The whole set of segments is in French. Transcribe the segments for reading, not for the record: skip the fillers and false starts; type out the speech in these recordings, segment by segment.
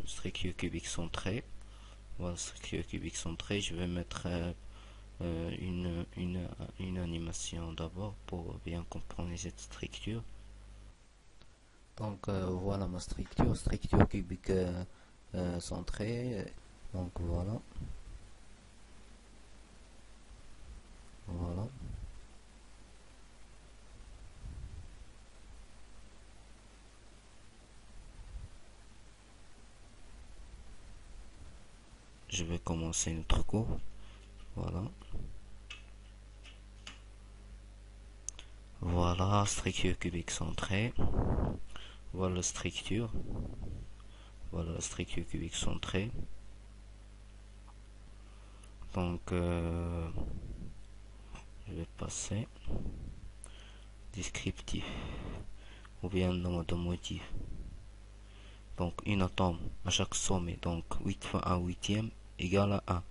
structure cubique centrée. Voilà, structure cubique centrée. Je vais mettre une animation d'abord pour bien comprendre cette structure. Donc voilà ma structure cubique centrée. Donc voilà. Voilà. Je vais commencer notre cours. Voilà. Voilà, structure cubique centrée. Voilà la structure. Voilà la structure cubique centrée. Donc, je vais passer descriptif ou bien nom de motif. Donc, une atome à chaque sommet. Donc, 8 fois 1 huitième égale à 1.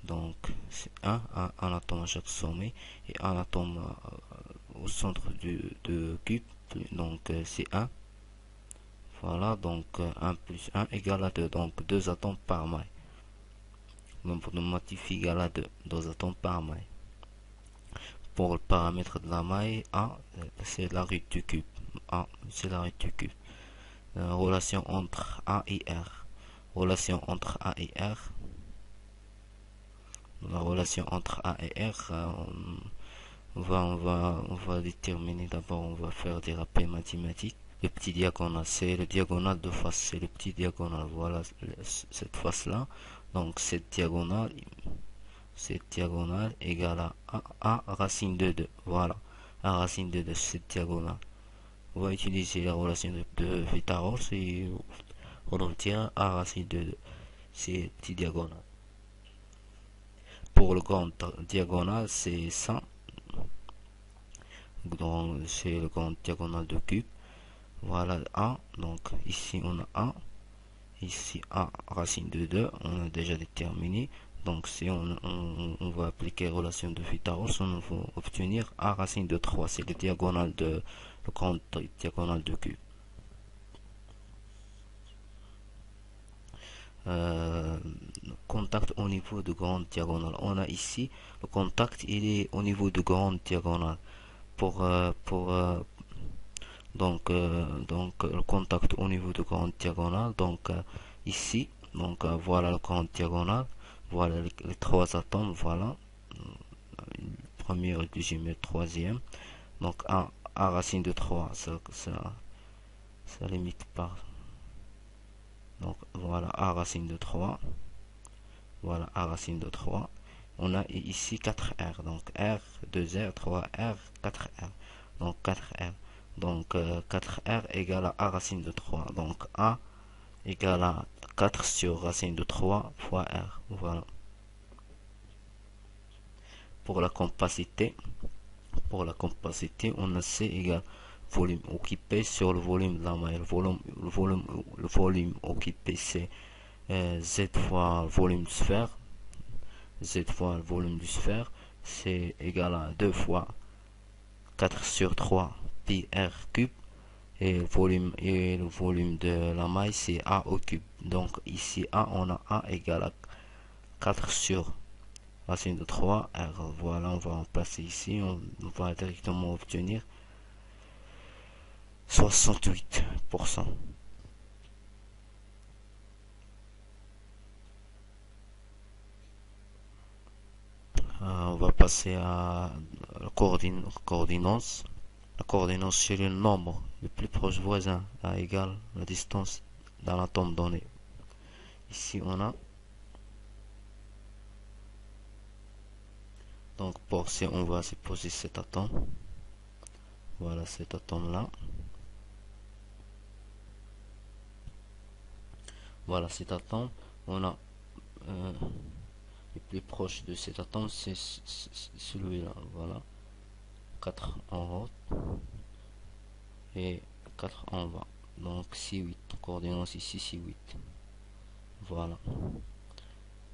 Donc, c'est 1 atome à chaque sommet et un atome au centre de cube. Donc, c'est 1. Voilà, donc 1 plus 1 égale à 2. Donc, 2 atomes par maille. Nombre de motifs égal à 2. 2 atomes par maille. Pour le paramètre de la maille, A, c'est la route du cube. A, c'est la route du cube. Relation entre A et R. Relation entre A et R. La relation entre A et R, on va déterminer d'abord, on va faire des rappels mathématiques. Le petit diagonale, c'est le diagonale de face, c'est le petit diagonale. Voilà cette face-là. Donc cette diagonale égale à A racine de 2. Voilà. A racine de 2, cette diagonale. On va utiliser la relation de Pythagore et on obtient A racine de 2. C'est petit diagonale. Pour le grand diagonale, c'est 100. Donc c'est le grand diagonale de cube. Voilà A. Donc ici on a A. Ici A racine de 2. On a déjà déterminé. Donc si on va appliquer la relation de Pythagore, on va obtenir A racine de 3. C'est le diagonale de le grand diagonale de cube. Contact au niveau de grande diagonale. On a ici le contact, il est au niveau de grande diagonale. Donc le contact au niveau de grande diagonale. Donc ici, donc voilà le grande diagonale. Voilà les trois atomes. Voilà, première, deuxième et troisième. Donc A racine de 3, ça limite pas. Donc voilà A racine de 3. Voilà A racine de 3. On a ici 4R. Donc R, 2R, 3R, 4R. Donc 4R. Donc 4R égale à A racine de 3. Donc A égale à 4 sur racine de 3 fois R. Voilà. Pour la compacité, on a C égale volume occupé sur le volume de la maille. Le volume occupé, c'est Z fois le volume de sphère. Z fois le volume du sphère, c'est égal à 2 fois 4 sur 3 pi r cube. Et le volume de la maille, c'est A au cube. Donc ici, on a A égale à 4 sur racine de 3 R. Voilà, on va remplacer ici. On va directement obtenir 68%. On va passer à la coordinance. La coordinance, c'est le nombre le plus proche voisin à égal la distance d'un atome donné. Ici, on a. Donc, pour C, on va supposer cet atome. Voilà cet atome-là. Voilà cet atome. On a le plus proche de cet atome, c'est celui-là. Voilà. 4 en haut et 4 en bas. Donc, C8. Coordinance ici, C8. Voilà.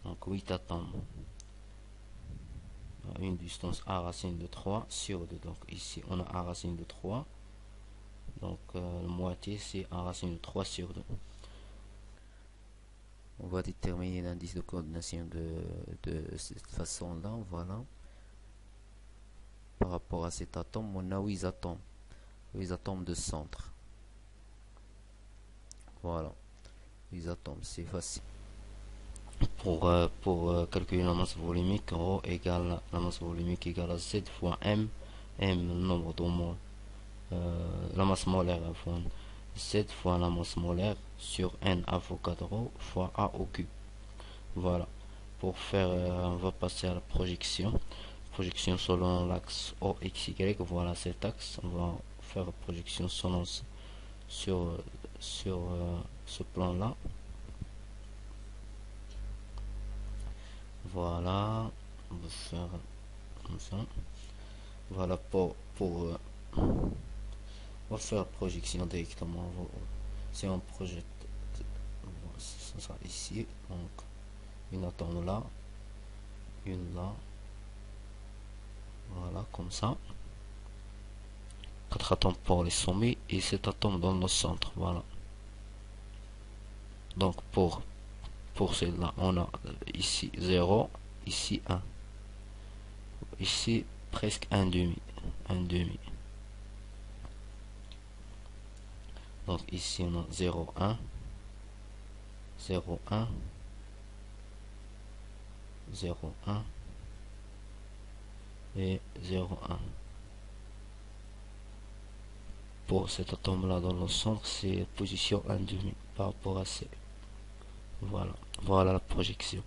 Donc, 8 atomes. Une distance A racine de 3 sur 2. Donc, ici, on a A racine de 3. Donc, la moitié, c'est A racine de 3 sur 2. On va déterminer l'indice de coordination de cette façon-là. Voilà. Par rapport à cet atome, on a 8 atomes. 8 atomes de centre. Voilà. 8 atomes, c'est facile. Pour calculer la masse volumique, ρ égale la masse volumique égale à Z fois M. M, le nombre de moles. La masse molaire, enfin, Z fois la masse molaire sur N Avogadro fois A au cube. Voilà. Pour faire, on va passer à la projection. Projection selon l'axe OXY. Voilà cet axe. On va faire projection selon sur ce plan-là. Voilà. On va faire comme ça. Voilà on va faire projection directement. Si on projette, ça sera ici. Donc une atome là, une là. Voilà, comme ça. 4 atomes pour les sommets et 7 atomes dans le centre. Voilà. Donc pour celle-là, on a ici 0, ici 1. Ici presque un demi. Un demi. Donc ici on a 0, 1. 0, 1. 0, 1. Et 0, 1. Pour cet atome là dans le centre, c'est position 1,5 par rapport à C. Voilà, voilà la projection.